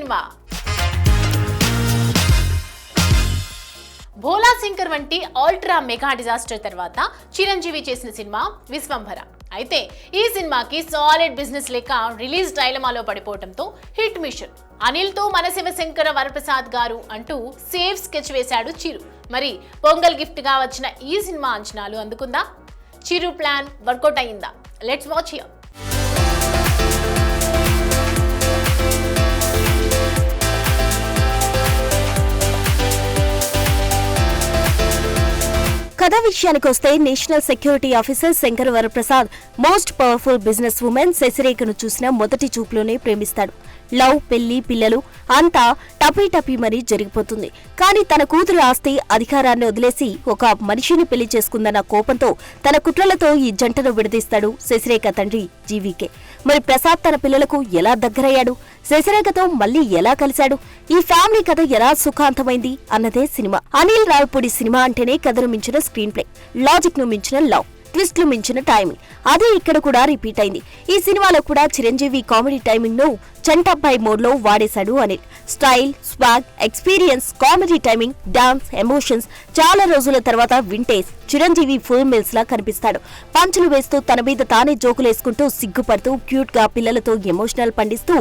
Cinema. Bhola Shankar వంటి ultra mega disaster తర్వాత చిరంజీవి చేసిన సినిమా విశ్వంభర. అయితే ఈ సినిమాకి సాలిడ్ బిజినెస్ లేక రిలీజ్ డైలమాలో పడిపోవడంతో హిట్ మిషన్. అనిల్ తో మన శివశంకర వరప్రసాద్ గారు అంటూ సేఫ్ స్కెచ్ వేశాడు చిరు. మరి పొంగల్ గిఫ్ట్ గా వచ్చిన ఈ సినిమా అంచనాలు అందుకుందా? చిరు ప్లాన్ వర్కౌట్ అయ్యిందా? Let's watch here. కథ విషయానికి వస్తే national security officer Shankar Varaprasad most powerful business woman శశిరేఖను చూసిన మొదటి చూపులోనే ప్రేమిస్తాడు. లవ్, పెళ్లి, పిల్లలు అంతా టపీ మరీ జరిగిపోతుంది. కానీ తన కూతురు ఆస్తి, అధికారాన్ని వదిలేసి ఒక మనిషిని పెళ్లి చేసుకుందన్న కోపంతో తన కుట్రలతో ఈ జంటను విడదీస్తాడు శశిరేఖ తండ్రి జీవీకే. మరి ప్రసాద్ తన పిల్లలకు ఎలా దగ్గరయ్యాడు? శశిరేఖతో మళ్లీ ఎలా కలిశాడు? ఈ ఫ్యామిలీ కథ ఎలా సుఖాంతమైంది అన్నదే సినిమా. అనిల్ రావిపూడి సినిమా అంటేనే కథను మించిన స్క్రీన్ ప్లే, లాజిక్ ను మించిన లవ్, ట్విస్ట్ లు మించిన టైమింగ్. అదే ఇక్కడ కూడా రిపీట్ అయింది. ఈ సినిమాలో కూడా చిరంజీవి కామెడీ టైమింగ్ ను చంటబ్బాయి మోడ్ లో వాడేశాడు Anil. Style, swag, experience, comedy timing, dance, emotions. చాలా రోజుల తర్వాత వింటేజ్ చిరంజీవి ఫుల్ మిల్స్ లా కనిపిస్తాడు. పంచులు వేస్తూ తన మీద తానే జోకులేసుకుంటూ సిగ్గుపడుతూ క్యూట్ గా పిల్లలతో ఎమోషనల్ పండిస్తూ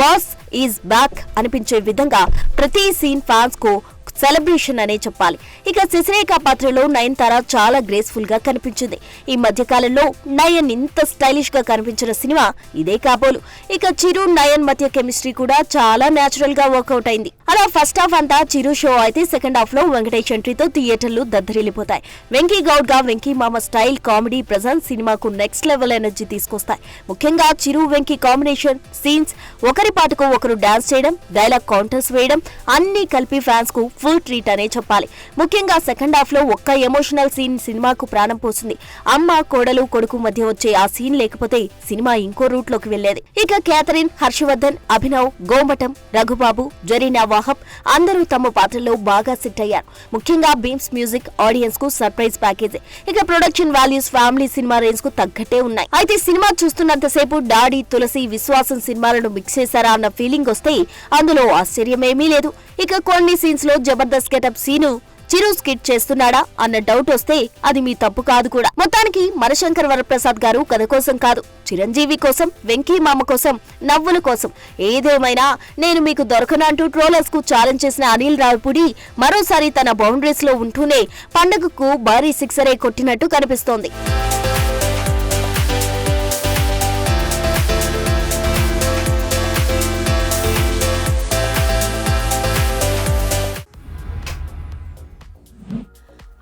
బాస్ ఈజ్ బ్యాక్ అనిపించే విధంగా ప్రతి సీన్ ఫ్యాన్స్ కు సెలబ్రేషన్ అనే చెప్పాలి. ఇక శశిరేఖ పాత్రలో నయనతార చాలా గ్రేస్ఫుల్ గా కనిపించింది. ఈ మధ్య కాలంలో నయన్ ఇంత స్టైలిష్ గా కనిపించిన సినిమా ఇదే కాబోలు. ఇక చిరు, నయన్ మధ్య కెమిస్ట్రీ కూడా చాలా నేచురల్ గా వర్కౌట్ అయింది. అలా ఫస్ట్ హాఫ్ అంతా చిరు షో అయితే సెకండ్ హాఫ్ లో వెంకటేష్ ఎంట్రీతో థియేటర్లు దద్దరిల్లిపోతాయి. వెంకీ గౌడ్ గా వెంకీ మామ స్టైల్, కామెడీ ప్రెజెన్స్ సినిమాకు నెక్స్ట్ లెవెల్ ఎనర్జీ తీసుకొస్తాయి. ముఖ్యంగా చిరు, వెంకీ కాంబినేషన్ సీన్స్, ఒకరి పాటకు ఒకరు డాన్స్ చేయడం, డైలాగ్ కౌంటర్స్ వేయడం అన్ని కలిపి ఫ్యాన్స్ కు ఫుల్ ట్రీట్ అనే చెప్పాలి. ముఖ్యంగా సెకండ్ హాఫ్ లో ఒక్క ఎమోషనల్ సీన్ సినిమాకు ప్రాణం పోసింది. అమ్మ, కోడలు, కొడుకు మధ్య వచ్చే ఆ సీన్ లేకపోతే సినిమా ఇంకో రూట్ లోకి వెళ్లేది. ఇక క్యాథరిన్, హర్షవర్ధన్, అభినవ్, గోమటం, రఘుబాబు, జరీనా వాహబ్ అందరూ తమ పాత్రలో బాగా సెట్ అయ్యారు. ముఖ్యంగా బీమ్స్ మ్యూజిక్ ఆడియన్స్ కు సర్ప్రైజ్ ప్యాకేజ్. ఇక production values family cinema range కు తగ్గట్టే ఉన్నాయి. అయితే సినిమా చూస్తున్నంతసేపు డాడీ, తులసి, విశ్వాసం సినిమాలను మిక్స్ చేశారా అన్న ఫీలింగ్ వస్తే అందులో ఆశ్చర్యమేమీ లేదు. ఇక కొన్ని సీన్స్ లో జబర్దస్త్ గెటప్ సీను చిరు స్కిట్ చేస్తున్నాడా అన్న డౌట్ వస్తే అది మీ తప్పు కాదు కూడా. మొత్తానికి మన శంకర్ వరప్రసాద్ గారు కథ కోసం కాదు, చిరంజీవి కోసం, వెంకీ మామ కోసం, నవ్వుల కోసం. ఏదేమైనా నేను మీకు దొరకనంటూ ట్రోలర్స్ కు ఛాలెంజ్ చేసిన అనిల్ రావిపూడి మరోసారి తన బౌండరీస్ లో ఉంటూనే పండగకు భారీ సిక్సరే కొట్టినట్టు కనిపిస్తోంది.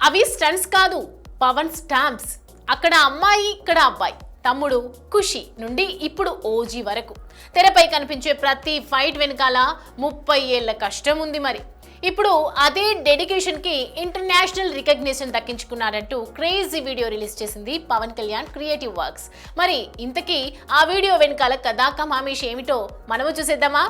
అవి స్టంట్స్ కాదు, పవన్ స్టాంప్స్. అక్కడ అమ్మాయి, ఇక్కడ అబ్బాయి. తమ్ముడు ఖుషి నుండి ఇప్పుడు ఓజీ వరకు తెరపై కనిపించే ప్రతి ఫైట్ వెనకాల 30 ఏళ్ల కష్టం ఉంది. మరి ఇప్పుడు అదే డెడికేషన్ కి ఇంటర్నేషనల్ రికగ్నిషన్ దక్కించుకున్నారంటూ క్రేజీ వీడియో రిలీజ్ చేసింది పవన్ కళ్యాణ్ క్రియేటివ్ వర్క్స్. మరి ఇంతకీ ఆ వీడియో వెనకాల కథా కమామీష్ ఏమిటో మనము చూసేద్దామా?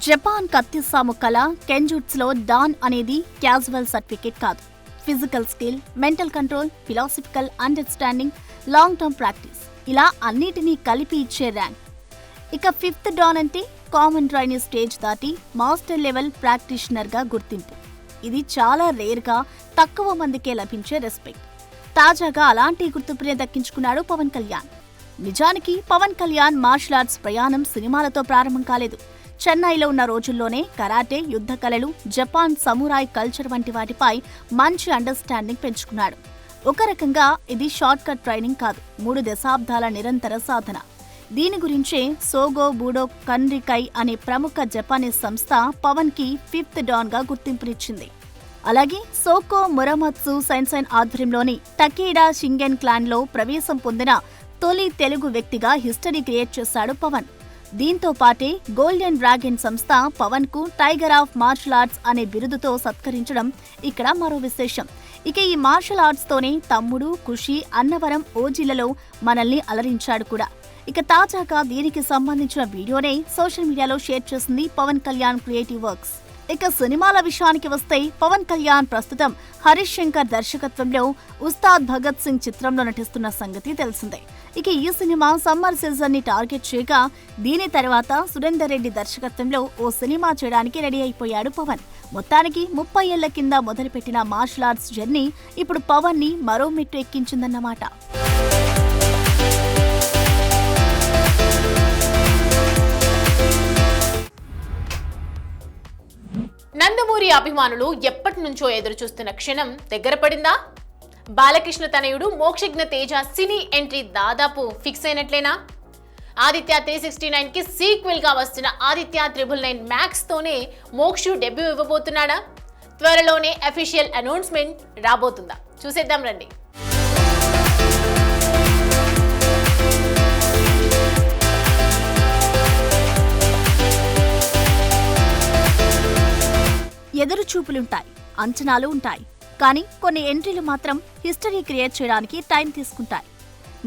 జపాన్ కత్తిసాము కళ కెంజుట్స్లో డాన్ అనేది క్యాజువల్ సర్టిఫికేట్ కాదు. Physical skill, mental control, philosophical understanding, long term practice ఇలా అన్నిటినీ కలిపి ఇచ్చే ర్యాంక్. ఇక 5th డాన్ అంటే కామన్ ట్రైనింగ్ స్టేజ్ దాటి మాస్టర్ లెవెల్ ప్రాక్టీషనర్గా గుర్తింపు. ఇది చాలా రేర్గా తక్కువ మందికే లభించే రెస్పెక్ట్. తాజాగా అలాంటి గుర్తింపునే దక్కించుకున్నాడు పవన్ కళ్యాణ్. నిజానికి పవన్ కళ్యాణ్ మార్షల్ ఆర్ట్స్ ప్రయాణం సినిమాలతో ప్రారంభం కాలేదు. చెన్నైలో ఉన్న రోజుల్లోనే కరాటే, యుద్ధ కళలు, జపాన్ సమురాయ్ కల్చర్ వంటి వాటిపై మంచి అండర్స్టాండింగ్ పెంచుకున్నాడు. ఒక రకంగా ఇది షార్ట్ కట్ ట్రైనింగ్ కాదు, 3 దశాబ్దాల నిరంతర సాధన. దీని గురించే సోగో బూడో కన్రికై అనే ప్రముఖ జపానీస్ సంస్థ పవన్ కి 5th డాన్ గా గుర్తింపునిచ్చింది. అలాగే సోకో మురమత్సు సైన్సైన్ ఆధ్వర్యంలోని టకీడా షింగెన్ క్లాన్ లో ప్రవేశం పొందిన తొలి తెలుగు వ్యక్తిగా హిస్టరీ క్రియేట్ చేశాడు పవన్. దీంతో పాటే గోల్డెన్ డ్రాగన్ సంస్థ పవన్ కు టైగర్ ఆఫ్ మార్షల్ ఆర్ట్స్ అనే బిరుదుతో సత్కరించడం ఇక్కడ మరో విశేషం. ఇక ఈ మార్షల్ ఆర్ట్స్ తోనే తమ్ముడు, ఖుషి, అన్నవరం, ఓజీలలో మనల్ని అలరించాడు కూడా. ఇక తాజాగా దీనికి సంబంధించిన వీడియోనే సోషల్ మీడియాలో షేర్ చేసింది పవన్ కళ్యాణ్ క్రియేటివ్ వర్క్స్. ఇక సినిమాల విషయానికి వస్తే పవన్ కళ్యాణ్ ప్రస్తుతం హరీష్ శంకర్ దర్శకత్వంలో ఉస్తాద్ భగత్ సింగ్ చిత్రంలో నటిస్తున్న సంగతి తెలిసిందే. ఇక ఈ సినిమా సమ్మర్ సీజన్ ని టార్గెట్ చేయగా దీని తర్వాత సురేందర్ రెడ్డి దర్శకత్వంలో ఓ సినిమా చేయడానికి రెడీ అయిపోయాడు పవన్. మొత్తానికి 30 ఏళ్ల కింద మొదలుపెట్టిన మార్షల్ ఆర్ట్స్ జర్నీ ఇప్పుడు పవన్ ని మరో మెట్టు ఎక్కించిందన్నమాట. నందమూరి అభిమానులు ఎప్పటి నుంచో ఎదురు చూస్తున్న క్షణం దగ్గర పడిందా? బాలకృష్ణ తనయుడు మోక్షజ్ఞ తేజ సినీ ఎంట్రీ దాదాపు ఫిక్స్ అయినట్లేనా? ఆదిత్య 369 కి సీక్వెల్ గా వస్తున్న ఆదిత్య 999 మ్యాక్స్ తోనే మోక్షు డెబ్యూ ఇవ్వబోతున్నాడా? త్వరలోనే అఫీషియల్ అనౌన్స్మెంట్ రాబోతుందా? చూసేద్దాం రండి. ఎదురు చూపులుంటాయి, అంచనాలు ఉంటాయి, కానీ కొన్ని ఎంట్రీలు మాత్రం హిస్టరీ క్రియేట్ చేయడానికి టైం తీసుకుంటాయి.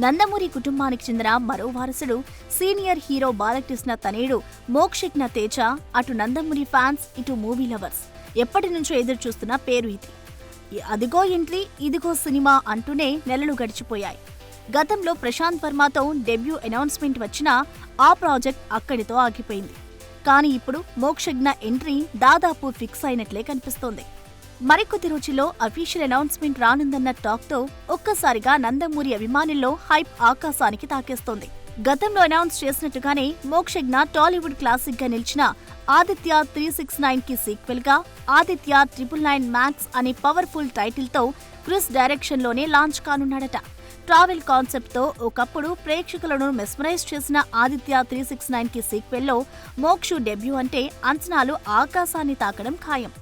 నందమూరి కుటుంబానికి చెందిన మరో వారసుడు సీనియర్ హీరో బాలకృష్ణ తనయుడు మోక్షజ్ఞ తేజ అటు నందమూరి ఫ్యాన్స్ ఇటు మూవీ లవర్స్ ఎప్పటి నుంచో ఎదురు చూస్తున్న పేరు ఇది. అదిగో ఎంట్రీ ఇదిగో సినిమా అంటూనే నెలలు గడిచిపోయాయి. గతంలో ప్రశాంత్ వర్మతో డెబ్యూ అనౌన్స్మెంట్ వచ్చినా ఆ ప్రాజెక్ట్ అక్కడితో ఆగిపోయింది. కానీ ఇప్పుడు మోక్షజ్ఞ ఎంట్రీ దాదాపు ఫిక్స్ అయినట్లే కనిపిస్తోంది. మరికొద్ది రోజుల్లో అఫీషియల్ అనౌన్స్మెంట్ రానుందన్న టాక్ తో ఒక్కసారిగా నందమూరి అభిమానుల్లో హైప్ ఆకాశానికి తాకేస్తోంది. గతంలో అనౌన్స్ చేసినట్టుగానే మోక్షజ్ఞ టాలీవుడ్ క్లాసిక్ గా నిలిచిన ఆదిత్య 369 కి సీక్వెల్ గా ఆదిత్య 999 మ్యాక్స్ అనే పవర్ఫుల్ టైటిల్ తో క్రిస్ డైరెక్షన్ లోనే లాంచ్ కానున్నాడట. ట్రావెల్ కాన్సెప్ట్ తో ఒకప్పుడు ప్రేక్షకులను మెస్మరైజ్ చేసిన ఆదిత్య 369 కి సీక్వెల్ లో మోక్షు డెబ్యూ అంటే అంచనాలు ఆకాశాన్ని తాకడం ఖాయం.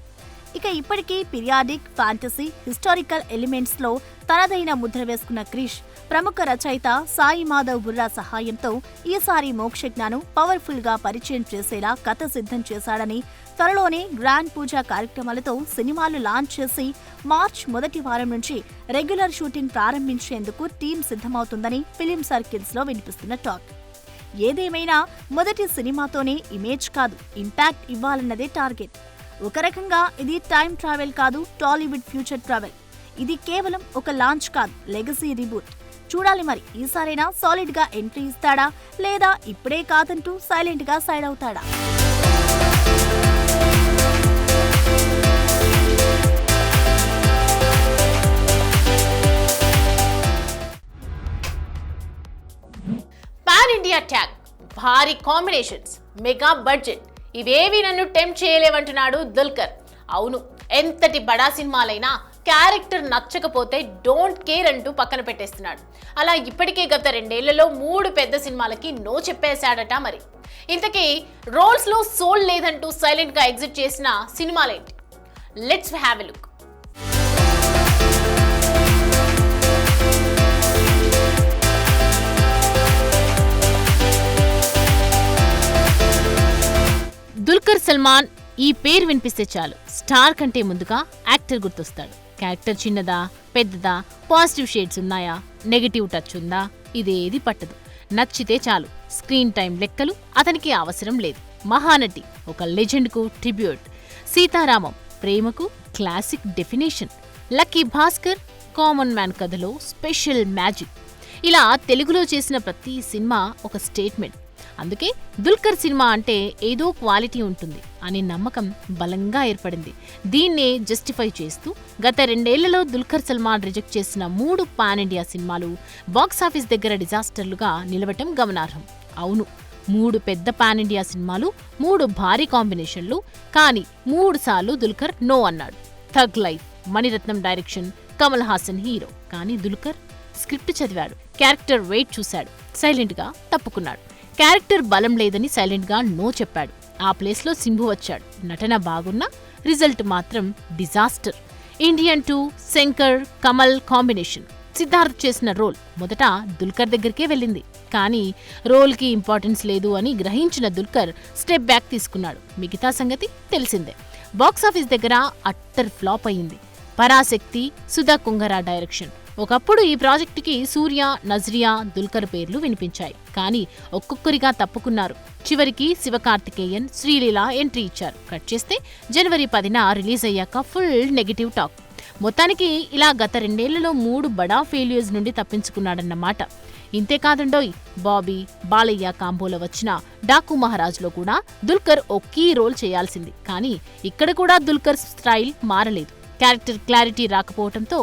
ఇక ఇప్పటికీ పీరియాడిక్, ఫ్యాంటసీ, హిస్టారికల్ ఎలిమెంట్స్ లో తనదైన ముద్ర వేసుకున్న క్రిష్ ప్రముఖ రచయిత సాయి మాధవ్ బుర్రా సహాయంతో ఈసారి మోక్షజ్ఞను పవర్ఫుల్ గా పరిచయం చేసేలా కథ సిద్ధం చేశాడని, త్వరలోనే గ్రాండ్ పూజా కార్యక్రమాలతో సినిమాలు లాంచ్ చేసి మార్చ్ మొదటి వారం నుంచి రెగ్యులర్ షూటింగ్ ప్రారంభించేందుకు టీం సిద్ధమవుతుందని ఫిలిం సర్కిల్స్ లో వినిపిస్తున్న టాక్. ఏదేమైనా మొదటి సినిమాతోనే ఇమేజ్ కాదు, ఇంపాక్ట్ ఇవ్వాలన్నదే టార్గెట్. ఒక రకంగా ఇది టైం ట్రావెల్ కాదు, టాలీవుడ్ ఫ్యూచర్ ట్రావెల్. ఇది కేవలం ఒక లాంచ్ కాదు, లెగసీ రీబూట్. చూడాలి మరి ఈసారైనా సాలిడ్ గా ఎంట్రీ ఇస్తాడా లేదా ఇప్పుడే కాదంటూ సైలెంట్ గా సైడ్ అవుతాడా? పాన్ ఇండియా ట్యాగ్, భారీ కాంబినేషన్స్, మెగా బడ్జెట్ ఇవేవి నన్ను టెంప్ట్ చేయలేవంటున్నాడు దుల్కర్. అవును, ఎంతటి బడా సినిమాలైనా క్యారెక్టర్ నచ్చకపోతే డోంట్ కేర్ అంటూ పక్కన పెట్టేస్తున్నాడు. అలా ఇప్పటికే గత 2 ఏళ్లలో 3 పెద్ద సినిమాలకి నో చెప్పేశాడట. మరి ఇంతకీ రోల్స్ లో సోల్ లేదంటూ సైలెంట్ గా ఎగ్జిట్ చేసిన సినిమాలేంటి? Let's have a look. Dulquer Salmaan ఈ పేరు వినిపిస్తే చాలు స్టార్ కంటే ముందుగా యాక్టర్ గుర్తొస్తాడు. క్యారెక్టర్ చిన్నదా పెద్దదా, పాజిటివ్ షేడ్స్ ఉన్నాయా, నెగటివ్ టచ్ ఉందా, ఇదేది పట్టదు. నచ్చితే చాలు. స్క్రీన్ టైం లెక్కలు అతనికి అవసరం లేదు. మహానటి, ఒక లెజెండ్కు ట్రిబ్యూట్. సీతారామం, ప్రేమకు classic definition. Lucky Bhaskar, common man కథలో స్పెషల్ మ్యాజిక్. ఇలా తెలుగులో చేసిన ప్రతి సినిమా ఒక స్టేట్మెంట్. అందుకే దుల్కర్ సినిమా అంటే ఏదో క్వాలిటీ ఉంటుంది అనే నమ్మకం బలంగా ఏర్పడింది. దీన్నే జస్టిఫై చేస్తూ గత 2 ఏళ్లలో దుల్కర్ సల్మాన్ రిజెక్ట్ చేసిన 3 పాన్ ఇండియా సినిమాలు బాక్సాఫీస్ దగ్గర డిజాస్టర్లుగా నిలవటం గమనార్హం. అవును, 3 పెద్ద పాన్ ఇండియా సినిమాలు, 3 భారీ కాంబినేషన్లు, కానీ 3 సార్లు దుల్కర్ నో అన్నాడు. Thug Life, Maniratnam direction, Kamal Haasan hero. కానీ దుల్కర్ స్క్రిప్ట్ చదివాడు, క్యారెక్టర్ వెయిట్ చూశాడు, సైలెంట్ గా తప్పుకున్నాడు. క్యారెక్టర్ బలం లేదని సైలెంట్ గా నో చెప్పాడు. ఆ ప్లేస్ లో సింబు వచ్చాడు. నటన బాగున్నా రిజల్ట్ మాత్రం disaster. Indian 2, Shankar, Kamal combination. Siddharth చేసిన రోల్ మొదట దుల్కర్ దగ్గరికే వెళ్ళింది. కానీ రోల్కి ఇంపార్టెన్స్ లేదు అని గ్రహించిన దుల్కర్ స్టెప్ బ్యాక్ తీసుకున్నాడు. మిగతా సంగతి తెలిసిందే. బాక్సాఫీస్ దగ్గర అట్టర్ ఫ్లాప్ అయింది. పరాశక్తి, సుధా కుంగరా డైరెక్షన్, ఒకప్పుడు ఈ ప్రాజెక్టుకి సూర్య, నజ్రియా, దుల్కర్ పేర్లు వినిపించాయి. కానీ ఒక్కొక్కరిగా తప్పుకున్నారు. చివరికి శివకార్తికేయన్, శ్రీలీల ఎంట్రీ ఇచ్చారు. కట్ చేస్తే జనవరి 10న రిలీజ్ అయ్యాక ఫుల్ నెగిటివ్ టాక్. మొత్తానికి ఇలా గత 2 ఏళ్లలో 3 బడా ఫెయిల్యూర్స్ నుండి తప్పించుకున్నాడన్నమాట. ఇంతేకాదండోయ్, బాబీ, బాలయ్య కాంబోలో వచ్చిన డాకు మహారాజ్లో కూడా దుల్కర్ ఓ కీ రోల్ చేయాల్సింది. కానీ ఇక్కడ కూడా దుల్కర్ స్టైల్ మారలేదు. క్యారెక్టర్ క్లారిటీ రాకపోవడంతో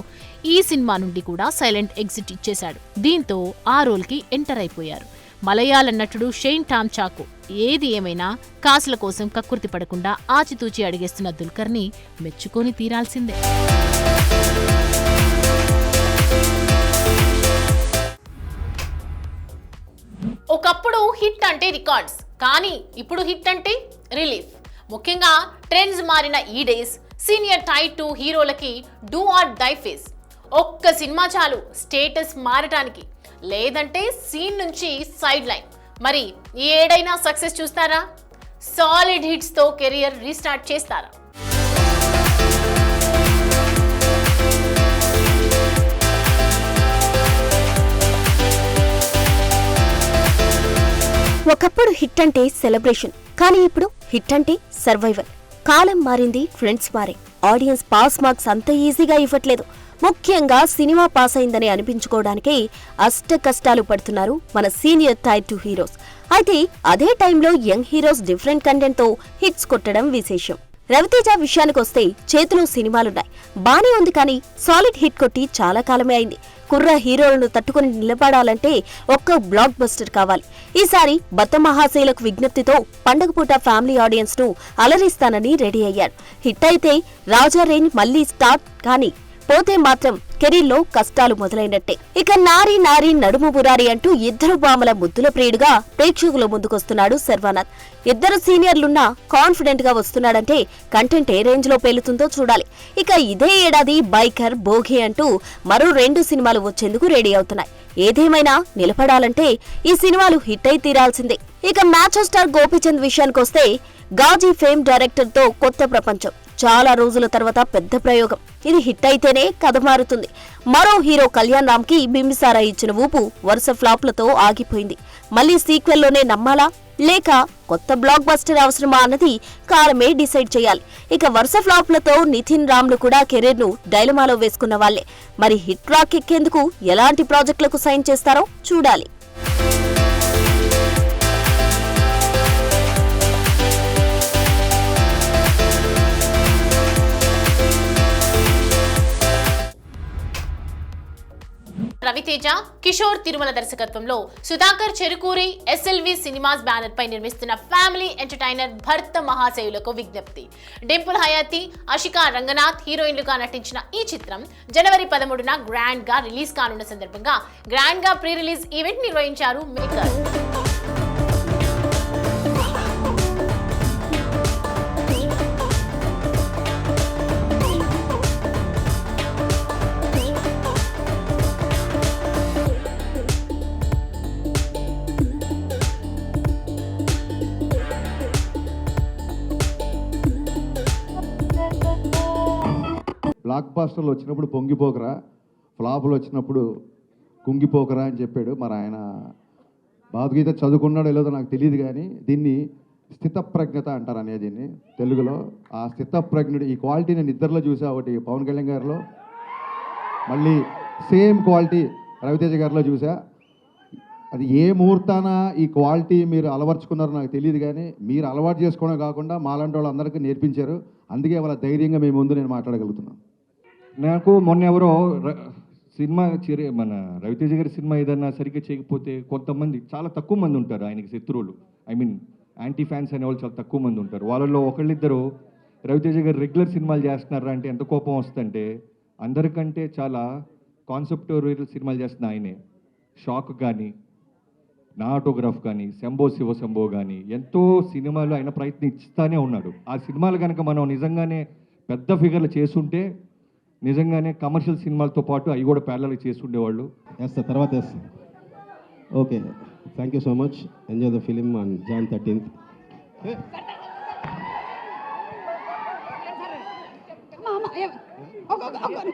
ఈ సినిమా నుండి కూడా సైలెంట్ ఎగ్జిట్ ఇచ్చేశాడు. దీంతో ఆ రోల్కి ఎంటర్ అయిపోయారు మలయాళ నటుడు షెయిన్ టామ్ చాకో. ఏది ఏమైనా కాసుల కోసం కక్కుర్తి పడకుండా ఆచితూచి అడిగేస్తున్న దుల్కర్ని మెచ్చుకొని తీరాల్సిందే. ఒకప్పుడు హిట్ అంటే రికార్డ్స్, కానీ ఇప్పుడు హిట్ అంటే రిలీఫ్. ముఖ్యంగా ట్రెండ్స్ మారిన ఈ డేస్ సీనియర్ టైప్ 2 హీరోలకి డూ ఆర్ డై ఫేస్. ఒక్క సినిమా చాలు స్టేటస్ మారటానికి, లేదంటే సీన్ నుంచి సైడ్ లైన్. మరి ఈ ఏడైనా సక్సెస్ చూస్తారా? సాలిడ్ హిట్స్తో కెరియర్ రీస్టార్ట్ చేస్తారా? ఒకప్పుడు హిట్ అంటే సెలబ్రేషన్, కానీ ఇప్పుడు హిట్ అంటే సర్వైవల్. కాలం మారింది, ట్రెండ్స్ మారే. ఆడియన్స్ పాస్ మార్క్స్ అంత ఈజీగా ఇవ్వట్లేదు. ముఖ్యంగా సినిమా పాస్ అయిందని అనిపించుకోవడానికే అష్ట కష్టాలు పడుతున్నారు మన సీనియర్ టైర్ 2 హీరోస్. అయితే అదే టైంలో యంగ్ హీరోస్ డిఫరెంట్ కంటెంట్తో హిట్స్ కొట్టడం విశేషం. రవితేజ విషయానికొస్తే చేతిలో సినిమాలున్నాయి, బానే ఉంది, కానీ సాలిడ్ హిట్ కొట్టి చాలా కాలమే అయింది. కుర్ర హీరోలను తట్టుకుని నిలబడాలంటే ఒక్క బ్లాక్ బస్టర్ కావాలి. ఈసారి బత్త మహాశైలకు విజ్ఞప్తితో పండగ పూట ఫ్యామిలీ ఆడియన్స్ ను అలరిస్తానని రెడీ అయ్యాడు. హిట్ అయితే రాజా రేంజ్ మళ్లీ స్టార్ట్, కానీ పోతే మాత్రం కెరీర్లో కష్టాలు మొదలైనట్టే. ఇక నారీ నారీ నడుము బురారి అంటూ ఇద్దరు బామల ముద్దుల ప్రియుడుగా ప్రేక్షకుల ముందుకొస్తున్నాడు శర్వానంద్. ఇద్దరు సీనియర్లున్నా కాన్ఫిడెంట్ గా వస్తున్నాడంటే కంటెంట్ ఏ రేంజ్ లో పేలుతుందో చూడాలి. ఇక ఇదే ఏడాది బైకర్, భోగి అంటూ మరో 2 సినిమాలు వచ్చేందుకు రెడీ అవుతున్నాయి. ఏదేమైనా నిలబడాలంటే ఈ సినిమాలు హిట్ అయి తీరాల్సిందే. ఇక మ్యాచ్ స్టార్ గోపీచంద్ విషయానికొస్తే గాజీ ఫేమ్ డైరెక్టర్ తో కొత్త ప్రపంచం. చాలా రోజుల తర్వాత పెద్ద ప్రయోగం. ఇది హిట్ అయితేనే కథ మారుతుంది. మరో హీరో కళ్యాణ్ రామ్ కి బింబిసారా ఇచ్చిన ఊపు వరుస ఫ్లాప్లతో ఆగిపోయింది. మళ్లీ సీక్వెల్లోనే నమ్మాలా, లేక కొత్త బ్లాక్ బస్టర్ అవసరమా అన్నది కాలమే డిసైడ్ చేయాలి. ఇక వరుస ఫ్లాప్లతో నితిన్ రామ్లు కూడా కెరీర్ ను డైలమాలో వేసుకున్న వాళ్లే. మరి హిట్ ట్రాక్ ఎక్కేందుకు ఎలాంటి ప్రాజెక్టులకు సైన్ చేస్తారో చూడాలి. రవితేజ, కిషోర్ తిరుమల దర్శకత్వంలో Sudhakar Cherukuri SLV cinemas banner పై నిర్మిస్తున్న ఫ్యామిలీ ఎంటర్టైనర్ భర్త మహాశయులకు విజ్ఞప్తి. డింపుల్ హయాతి, అషికా రంగనాథ్ హీరోయిన్లుగా నటించిన ఈ చిత్రం జనవరి 13న గ్రాండ్ గా రిలీజ్ కానున్న సందర్భంగా గ్రాండ్ గా ప్రీ రిలీజ్ ఈవెంట్ నిర్వహించారు మేకర్. బ్లాక్ బాస్టర్లు వచ్చినప్పుడు పొంగిపోకరా, ఫ్లాపులు వచ్చినప్పుడు కుంగిపోకరా అని చెప్పాడు. మరి ఆయన భగవద్గీత చదువుకున్నాడో లేదో నాకు తెలియదు, కానీ దీన్ని స్థితప్రజ్ఞత అంటారు అనేది దీన్ని తెలుగులో. ఆ స్థితప్రజ్ఞుడు ఈ క్వాలిటీ నేను ఇద్దరిలో చూసా. ఒకటి పవన్ కళ్యాణ్ గారిలో, మళ్ళీ సేమ్ క్వాలిటీ రవితేజ గారిలో చూసా. అది ఏ ముహూర్తాన ఈ క్వాలిటీ మీరు అలవర్చుకున్నారో నాకు తెలియదు, కానీ మీరు అలవాటు చేసుకోవడం కాకుండా మాలాంటి వాళ్ళు అందరికీ నేర్పించారు. అందుకే వాళ్ళ ధైర్యంగా మీ ముందు నేను మాట్లాడగలుగుతున్నాను. నాకు మొన్న ఎవరో సినిమా మన రవితేజ గారి సినిమా ఏదన్నా సరిగ్గా చేయకపోతే కొంతమంది, చాలా తక్కువ మంది ఉంటారు ఆయనకి శత్రువులు, ఐ మీన్ యాంటీ ఫ్యాన్స్ అనే వాళ్ళు చాలా తక్కువ మంది ఉంటారు. వాళ్ళలో ఒకళ్ళిద్దరు రవితేజ గారు రెగ్యులర్ సినిమాలు చేస్తున్నారా అంటే ఎంత కోపం వస్తుందంటే, అందరికంటే చాలా కాన్సెప్టోరియల్ సినిమాలు చేస్తున్న ఆయనే. షాక్ కానీ, నా ఆటోగ్రాఫ్ కానీ, శంభో శివ శంభో కానీ ఎంతో సినిమాలు ఆయన ప్రయత్నిస్తానే ఉన్నాడు. ఆ సినిమాలు కనుక మనం నిజంగానే పెద్ద ఫిగర్లు చేస్తుంటే నిజంగానే కమర్షియల్ సినిమాలతో పాటు అవి కూడా ప్యారలల్ చేస్తుండేవాళ్ళు. సార్ తర్వాత okay, thank you so much. Enjoy the film on Jan 13th.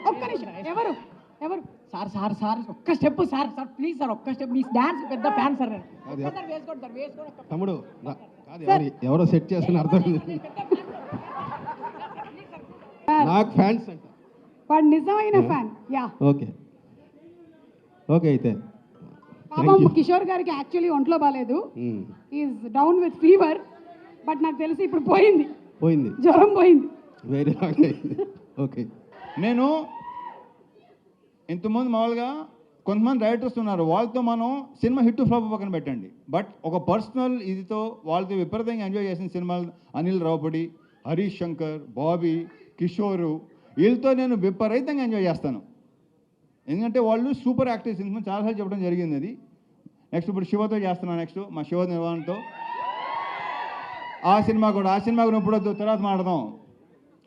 ఒక్క నిమిషం. ఎవరు సార్ సార్ సార్ ఒక్క step sir sir please sir ఒక్క స్టెప్ మీ డాన్స్ పెద్ద ఫ్యాన్ సార్ నేను అది ఒక్కసారి వేసుకోండి సార్ వేసుకోండి ఒక్క తమ్ముడు కాదు ఎవరో సెట్ చేస్తున్న అర్థం లేదు. నాకు ఫ్యాన్స్ అంట. వాడు నిజమైన ఫ్యాన్. యా ఓకే ఓకే అయితే పాపం కిషోర్ గారికి యాక్చువల్లీ ఒంట్లో బాగాలేదు, is down with fever, but నాకు తెలిసి ఇప్పుడు పోయింది, పోయింది, జ్వరం పోయింది. వేరే లాగా ఓకే. నేను ఇంతకుముందు మామూలుగా కొంతమంది రైటర్స్ ఉన్నారు, వాళ్ళతో మనం సినిమా హిట్ ఫ్లాప్ పక్కన పెట్టండి, బట్ ఒక పర్సనల్ ఇదితో వాళ్ళతో విపరీతంగా ఎంజాయ్ చేసిన సినిమాలు అనిల్ రావుపడి, హరీష్ శంకర్, బాబీ, కిషోరు, వీళ్ళతో నేను విపరీతంగా ఎంజాయ్ చేస్తాను. ఎందుకంటే వాళ్ళు సూపర్ యాక్టర్స్. ఇంతకుముందు చాలాసార్లు చెప్పడం జరిగింది అది. నెక్స్ట్ ఇప్పుడు శివతో చేస్తున్నాను, నెక్స్ట్ మా శివ నిర్వహణతో ఆ సినిమా కూడా ఇప్పుడు వద్దు, తర్వాత మాడదాం.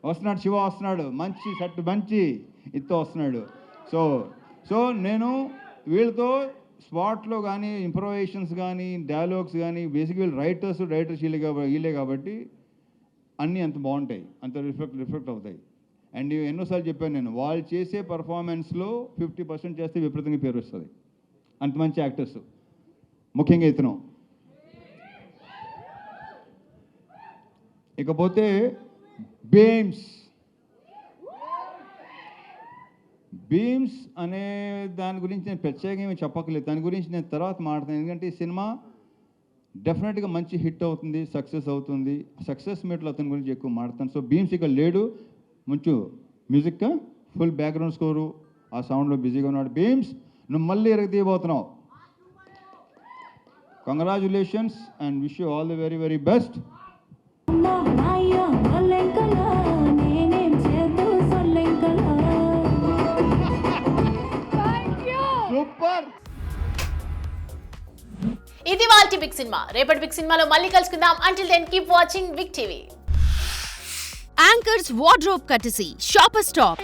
వస్తున్నాడు శివ, వస్తున్నాడు, మంచి సెట్, మంచి ఇతో వస్తున్నాడు. సో నేను వీళ్ళతో స్పాట్లో కానీ ఇంప్రొవైజేషన్స్ కానీ డైలాగ్స్ కానీ బేసిక్ వీళ్ళు రైటర్స్ వీళ్ళే కాబట్టి అన్నీ అంత బాగుంటాయి, అంత రిఫ్లెక్ట్ అవుతాయి. అండ్ ఎన్నోసార్లు చెప్పాను నేను, వాళ్ళు చేసే పర్ఫార్మెన్స్లో 50% చేస్తే విపరీతంగా పేరు వస్తుంది. అంత మంచి యాక్టర్స్, ముఖ్యంగా ఇతను. ఇకపోతే బీమ్స్ అనే దాని గురించి నేను ప్రత్యేకంగా చెప్పక్కర్లేదు, దాని గురించి నేను తర్వాత మాట్లాడతాను. ఎందుకంటే ఈ సినిమా డెఫినెట్గా మంచి హిట్ అవుతుంది, సక్సెస్ అవుతుంది. సక్సెస్ మీట్లో అతని గురించి ఎక్కువ మాట్లాడతాను. సో బీమ్స్ ఇక్కడ లేడు, మంచి మ్యూజిక్, ఫుల్ బ్యాక్గ్రౌండ్ స్కోరు, ఆ సౌండ్లో బిజీగా ఉన్నాడు. బీమ్స్, నువ్వు మళ్ళీ ఎరగతీయబోతున్నావు. Congratulations and wish you all the very very best. Super. ఇది వాల్టి బిగ్ సినిమా. రేపటి బిగ్ సినిమాలో మళ్ళీ కలుసుకుందాం. Until then keep watching big TV. Anchor's wardrobe courtesy, Shopper Stop.